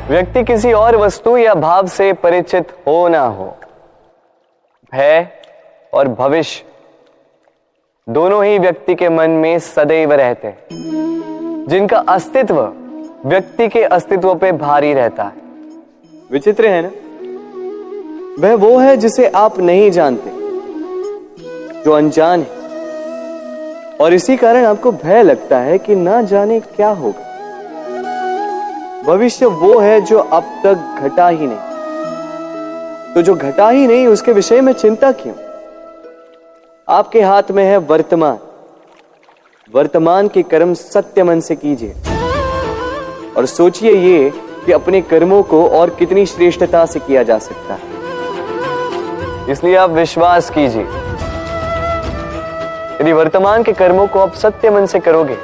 व्यक्ति किसी और वस्तु या भाव से परिचित हो ना हो, भय और भविष्य दोनों ही व्यक्ति के मन में सदैव रहते हैं, जिनका अस्तित्व व्यक्ति के अस्तित्व पे भारी रहता है। विचित्र है ना? वह वो है जिसे आप नहीं जानते, जो अनजान है, और इसी कारण आपको भय लगता है कि ना जाने क्या होगा। भविष्य वो है जो अब तक घटा ही नहीं, तो जो घटा ही नहीं उसके विषय में चिंता क्यों? आपके हाथ में है वर्तमान। वर्तमान के कर्म सत्य मन से कीजिए और सोचिए ये कि अपने कर्मों को और कितनी श्रेष्ठता से किया जा सकता है। इसलिए आप विश्वास कीजिए, यदि वर्तमान के कर्मों को आप सत्य मन से करोगे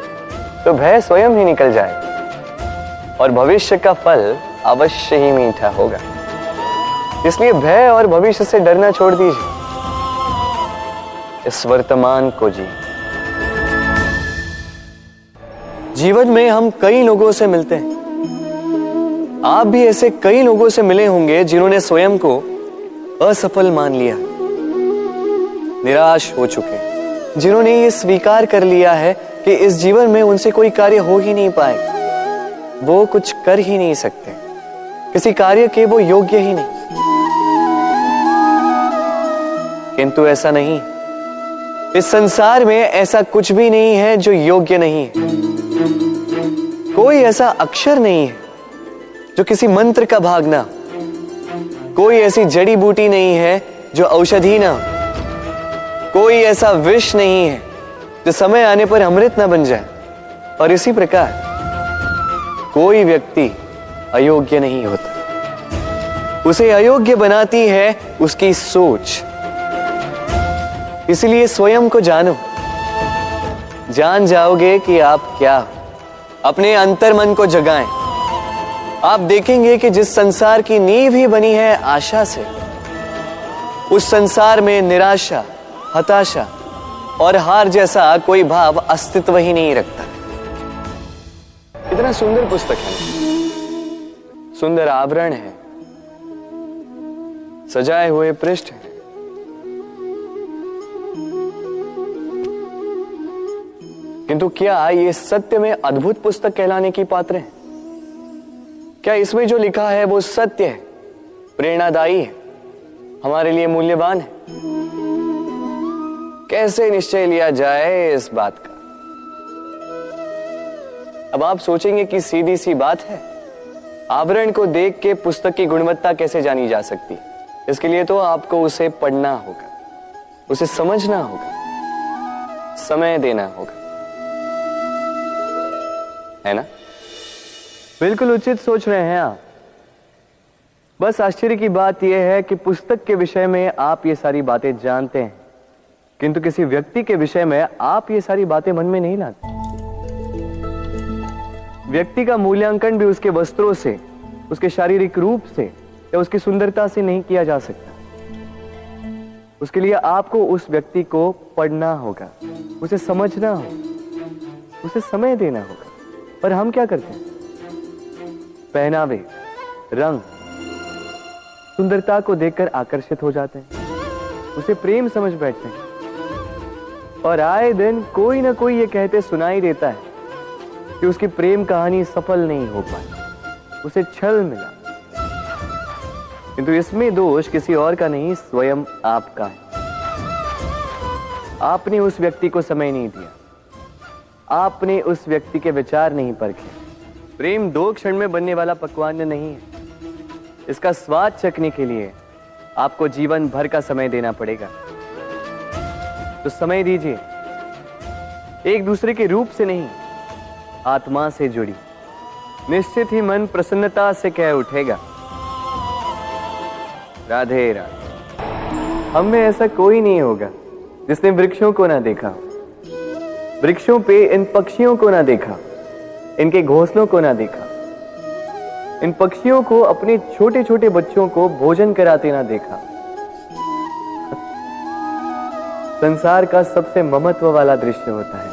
तो भय स्वयं ही निकल जाएगा और भविष्य का फल अवश्य ही मीठा होगा। इसलिए भय और भविष्य से डरना छोड़ दीजिए, इस वर्तमान को जी। जीवन में हम कई लोगों से मिलते हैं। आप भी ऐसे कई लोगों से मिले होंगे जिन्होंने स्वयं को असफल मान लिया, निराश हो चुके, जिन्होंने ये स्वीकार कर लिया है कि इस जीवन में उनसे कोई कार्य हो ही नहीं पाएगा, वो कुछ कर ही नहीं सकते, किसी कार्य के वो योग्य ही नहीं। किंतु ऐसा नहीं, इस संसार में ऐसा कुछ भी नहीं है जो योग्य नहीं है। कोई ऐसा अक्षर नहीं है जो किसी मंत्र का भाग ना, कोई ऐसी जड़ी बूटी नहीं है जो औषधि ना, कोई ऐसा विष नहीं है जो समय आने पर अमृत ना बन जाए। और इसी प्रकार कोई व्यक्ति अयोग्य नहीं होता, उसे अयोग्य बनाती है उसकी सोच। इसलिए स्वयं को जानो, जान जाओगे कि आप क्या हो। अपने अंतर मन को जगाएं। आप देखेंगे कि जिस संसार की नींव ही बनी है आशा से, उस संसार में निराशा, हताशा और हार जैसा कोई भाव अस्तित्व ही नहीं रखता। कितना सुंदर पुस्तक है, सुंदर आवरण है, सजाए हुए पृष्ठ है। किंतु क्या ये सत्य में अद्भुत पुस्तक कहलाने की पात्र है? क्या इसमें जो लिखा है वो सत्य है, प्रेरणादायी है, हमारे लिए मूल्यवान है? कैसे निश्चय लिया जाए इस बात का? अब आप सोचेंगे कि सीधी सी बात है, आवरण को देख के पुस्तक की गुणवत्ता कैसे जानी जा सकती? इसके लिए तो आपको उसे पढ़ना होगा, उसे समझना होगा, समय देना होगा, है ना? बिल्कुल उचित सोच रहे हैं आप। बस आश्चर्य की बात यह है कि पुस्तक के विषय में आप ये सारी बातें जानते हैं, किंतु किसी व्यक्ति के विषय में आप ये सारी बातें मन में नहीं लाते। व्यक्ति का मूल्यांकन भी उसके वस्त्रों से, उसके शारीरिक रूप से या उसकी सुंदरता से नहीं किया जा सकता। उसके लिए आपको उस व्यक्ति को पढ़ना होगा, उसे समझना होगा, उसे समय देना होगा। पर हम क्या करते हैं? पहनावे, रंग, सुंदरता को देखकर आकर्षित हो जाते हैं, उसे प्रेम समझ बैठते हैं और आए दिन कोई ना कोई ये कहते सुनाई देता है कि उसकी प्रेम कहानी सफल नहीं हो पाई, उसे छल मिला। किंतु इसमें दोष किसी और का नहीं, स्वयं आपका है। आपने उस व्यक्ति को समय नहीं दिया, आपने उस व्यक्ति के विचार नहीं परखे। प्रेम 2 क्षण में बनने वाला पकवान नहीं है, इसका स्वाद चखने के लिए आपको जीवन भर का समय देना पड़ेगा। तो समय दीजिए, एक दूसरे के रूप से नहीं, आत्मा से जुड़ी। निश्चित ही मन प्रसन्नता से कह उठेगा, राधे राधे। हम में ऐसा कोई नहीं होगा जिसने वृक्षों को ना देखा, वृक्षों पे इन पक्षियों को ना देखा, इनके घोंसलों को ना देखा, इन पक्षियों को अपने छोटे छोटे बच्चों को भोजन कराते ना देखा। संसार का सबसे ममत्व वाला दृश्य होता है।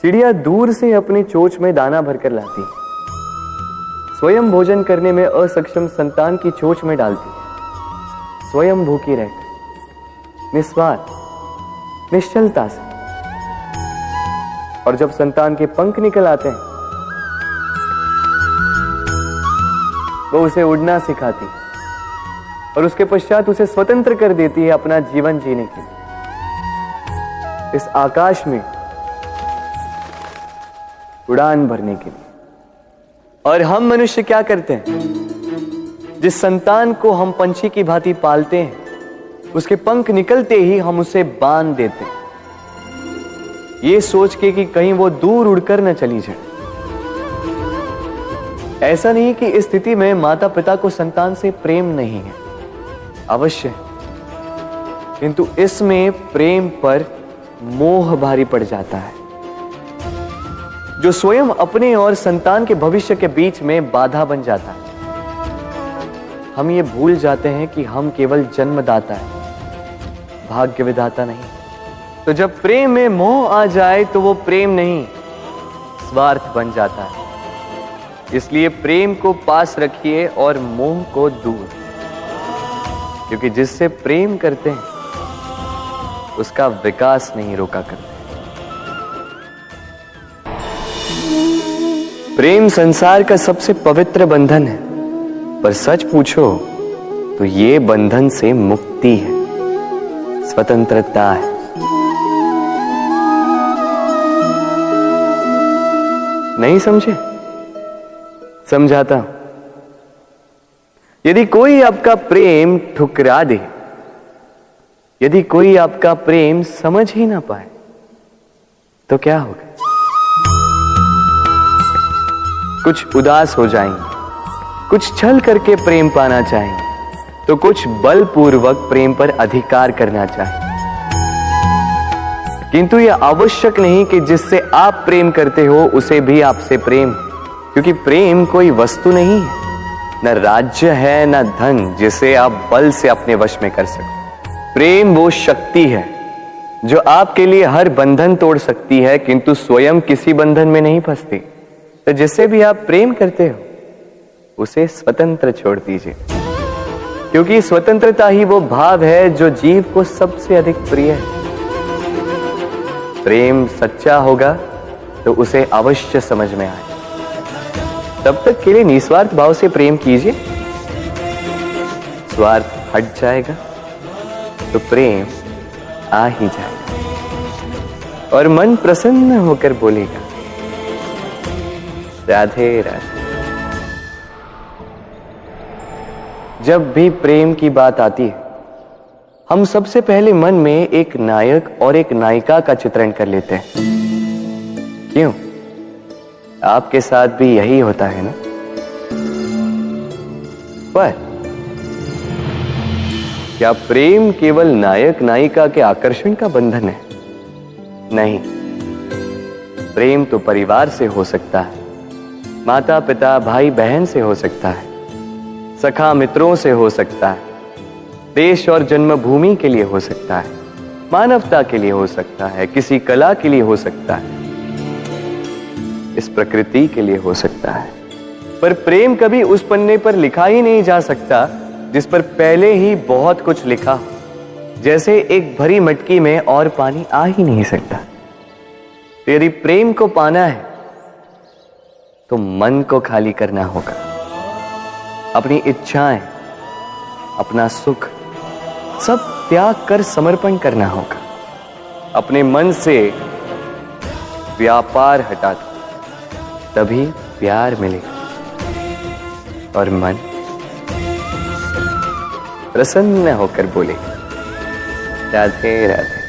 चिड़िया दूर से अपने चोंच में दाना भरकर लाती, स्वयं भोजन करने में असक्षम संतान की चोंच में डालती है, स्वयं भूखी रहकर निस्वार्थ निश्चलता से। और जब संतान के पंख निकल आते हैं, वो उसे उड़ना सिखाती और उसके पश्चात उसे स्वतंत्र कर देती है अपना जीवन जीने के लिए, इस आकाश में उड़ान भरने के लिए। और हम मनुष्य क्या करते हैं? जिस संतान को हम पंछी की भांति पालते हैं, उसके पंख निकलते ही हम उसे बांध देते हैं, ये सोच के कि कहीं वो दूर उड़कर न चली जाए। ऐसा नहीं कि इस स्थिति में माता पिता को संतान से प्रेम नहीं है, अवश्य है, किंतु इसमें प्रेम पर मोह भारी पड़ जाता है, जो स्वयं अपने और संतान के भविष्य के बीच में बाधा बन जाता है। हम ये भूल जाते हैं कि हम केवल जन्मदाता है, भाग्य विधाता नहीं। तो जब प्रेम में मोह आ जाए तो वो प्रेम नहीं, स्वार्थ बन जाता है। इसलिए प्रेम को पास रखिए और मोह को दूर, क्योंकि जिससे प्रेम करते हैं उसका विकास नहीं रोका करते। प्रेम संसार का सबसे पवित्र बंधन है, पर सच पूछो तो ये बंधन से मुक्ति है, स्वतंत्रता है। नहीं समझे? समझाता हूं। यदि कोई आपका प्रेम ठुकरा दे, यदि कोई आपका प्रेम समझ ही ना पाए, तो क्या होगा? कुछ उदास हो जाएंगे, कुछ छल करके प्रेम पाना चाहेंगे, तो कुछ बलपूर्वक प्रेम पर अधिकार करना चाहेंगे। किंतु यह आवश्यक नहीं कि जिससे आप प्रेम करते हो उसे भी आपसे प्रेम, क्योंकि प्रेम कोई वस्तु नहीं है, न राज्य है न धन जिसे आप बल से अपने वश में कर सको। प्रेम वो शक्ति है जो आपके लिए हर बंधन तोड़ सकती है, किंतु स्वयं किसी बंधन में नहीं फंसती। तो जिससे भी आप प्रेम करते हो उसे स्वतंत्र छोड़ दीजिए, क्योंकि स्वतंत्रता ही वो भाव है जो जीव को सबसे अधिक प्रिय है। प्रेम सच्चा होगा तो उसे अवश्य समझ में आए। तब तक के लिए निस्वार्थ भाव से प्रेम कीजिए, स्वार्थ हट जाएगा तो प्रेम आ ही जाएगा और मन प्रसन्न होकर बोलेगा, राधे राधे। जब भी प्रेम की बात आती है, हम सबसे पहले मन में एक नायक और एक नायिका का चित्रण कर लेते हैं। क्यों? आपके साथ भी यही होता है ना? पर क्या प्रेम केवल नायक नायिका के आकर्षण का बंधन है? नहीं, प्रेम तो परिवार से हो सकता है, माता पिता भाई बहन से हो सकता है, सखा मित्रों से हो सकता है, देश और जन्मभूमि के लिए हो सकता है, मानवता के लिए हो सकता है, किसी कला के लिए हो सकता है, इस प्रकृति के लिए हो सकता है। पर प्रेम कभी उस पन्ने पर लिखा ही नहीं जा सकता जिस पर पहले ही बहुत कुछ लिखा हो। जैसे एक भरी मटकी में और पानी आ ही नहीं सकता। तो यदि प्रेम को पाना है तो मन को खाली करना होगा, अपनी इच्छाएं, अपना सुख सब त्याग कर समर्पण करना होगा। अपने मन से व्यापार हटा दो, तभी प्यार मिलेगा और मन प्रसन्न होकर बोलेगा, राधे राधे।